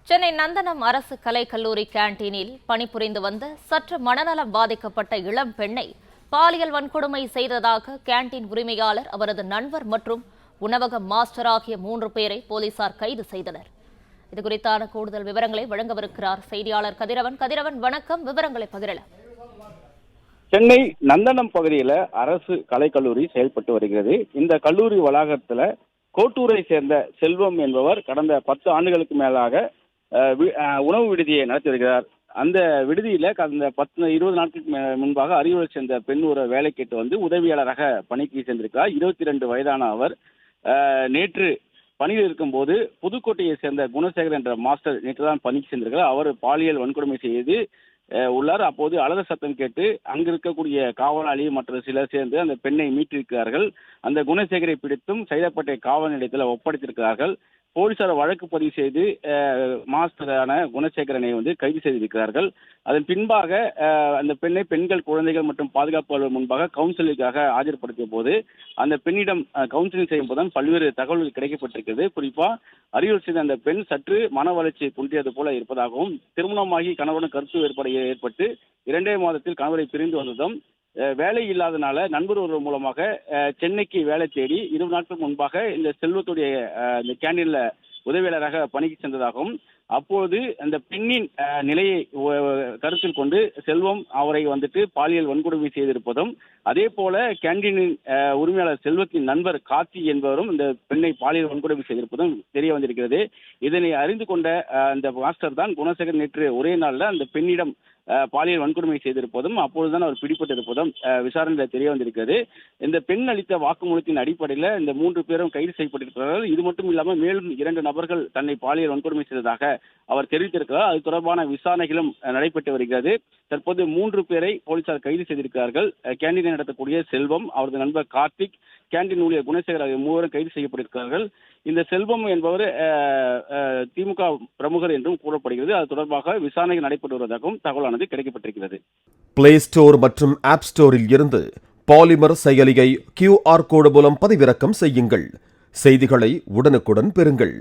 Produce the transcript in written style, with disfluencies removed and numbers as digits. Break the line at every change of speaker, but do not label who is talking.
சென்னை நந்தனம் அரசு கலைக்கல்லூரி கேண்டீனில் பணிபுரிந்து வந்த சற்று மனநலம் பாதிக்கப்பட்ட இளம் பெண்ணை பாலியல் வன்கொடுமை செய்ததாக கேண்டீன் உரிமையாளர், அவரது நண்பர் மற்றும் உணவக மாஸ்டர் ஆகிய 3 பேரை போலீசார் கைது செய்தனர். இதுகுறித்தான கூடுதல் விவரங்களை வழங்கவிருக்கிறார் செய்தியாளர் கதிரவன். கதிரவன், வணக்கம். விவரங்களை பகிரலாம்.
சென்னை நந்தனம் பகுதியில அரசு கலைக்கல்லூரி செயல்பட்டு வருகிறது. இந்த கல்லூரி வளாகத்துல கோட்டூரை சேர்ந்த செல்வம் என்பவர் கடந்த 10 ஆண்டுகளுக்கு மேலாக உணவு விடுதியை நடத்தி வருகிறார். அந்த விடுதியில கடந்த 20 நாட்களுக்கு முன்பாக அரியலூரை சேர்ந்த பெண் ஒரு வேலை கேட்டு வந்து உதவியாளராக பணிக்கு சென்றிருக்கிறார். 22 வயதான அவர் நேற்று பணியில் இருக்கும்போது புதுக்கோட்டையை சேர்ந்த குணசேகர் என்ற மாஸ்டர் நேற்று தான் பணிக்கு சென்றிருக்கிறார். அவர் பாலியல் வன்கொடுமை செய்து உள்ளார். அப்போது அலற சத்தம் கேட்டு அங்கு இருக்கக்கூடிய காவலாளி மற்ற சிலர் சேர்ந்து அந்த பெண்ணை மீட்டிருக்கிறார்கள். அந்த குணசேகரை பிடித்தும் சைதாப்பேட்டை காவல் நிலையத்தில் ஒப்படைத்திருக்கிறார்கள். போலீசார் வழக்கு பதிவு செய்து மாஸ்டரான குணசேகரனை கைது செய்திருக்கிறார்கள். அதன் பின்பாக அந்த பெண்ணை பெண்கள், குழந்தைகள் மற்றும் பாதுகாப்பு முன்பாக கவுன்சிலிங்காக ஆஜர்படுத்திய போது அந்த பெண்ணிடம் கவுன்சிலிங் செய்யும் போதுதான் பல்வேறு தகவல்கள் கிடைக்கப்பட்டிருக்கிறது. குறிப்பா அரியலூர் செய்த அந்த பெண் சற்று மன வளர்ச்சி குன்றியது போல இருப்பதாகவும், திருமணமாகி கணவனுடன் கருத்து வேறுபாடு ஏற்பட்டு 2 மாதத்தில் கணவரை பிரிந்து வந்ததும் வேலை இல்லாதனால நண்பர் ஒருவர் மூலமாக சென்னைக்கு வேலை தேடி 20 நாட்கள் முன்பாக இந்த செல்வத்துடைய இந்த கேண்டீன்ல உதவியாளராக பணிக்கு சென்றதாகவும், அப்போது அந்த பெண்ணின் நிலையை கருத்தில் கொண்டு செல்வம் அவரை பாலியல் வன்கொடுமை செய்திருப்பதும், அதே போல கேண்டீனின் உரிமையாளர் செல்வத்தின் நண்பர் கார்த்தி என்பவரும் இந்த பெண்ணை பாலியல் வன்கொடுமை செய்திருப்பதும் தெரிய வந்திருக்கிறது. இதனை அறிந்து கொண்ட அந்த மாஸ்டர் தான் குணசேகர் நேற்று ஒரே நாளில் அந்த பெண்ணிடம் பாலியல் வன்கொடுமை செய்திருப்பதும், அப்பொழுதுதான் அவர் பிடிபட்டிருப்பதும் விசாரணையில் தெரிய வந்திருக்கிறது. இந்த பெண் அளித்த வாக்குமூலத்தின் அடிப்படையில் இந்த 3 பேரும் கைது செய்யப்பட்டிருக்கிறார்கள். இது மட்டும் இல்லாமல் மேலும் 2 நபர்கள் தன்னை பாலியல் வன்கொடுமை செய்ததாக அவர் தெரிவித்திருக்கிறார். அது தொடர்பான விசாரணைகளும் நடைபெற்று வருகிறது. தற்போது 3 பேரை போலீசார் கைது செய்திருக்கிறார்கள். கேண்டீனை நடத்தக்கூடிய செல்வம், அவரது நண்பர் கார்த்திக், கேண்டீன் ஊழியர் குணசேகர் ஆகிய 3 கைது செய்யப்பட்டிருக்கிறார்கள். இந்த செல்வம் என்பவர் திமுக பிரமுகர் என்றும் கூறப்படுகிறது. அது தொடர்பாக விசாரணைகள் நடைபெற்று வருவதாகவும் தகவலானது கிடைக்கப்பட்டிருக்கிறது.
பிளே ஸ்டோர் மற்றும் ஆப் ஸ்டோரில் இருந்து பாலிமர் செயலியை QR கோடு மூலம் பதிவிறக்கம் செய்யுங்கள். செய்திகளை உடனுக்குடன் பெறுங்கள்.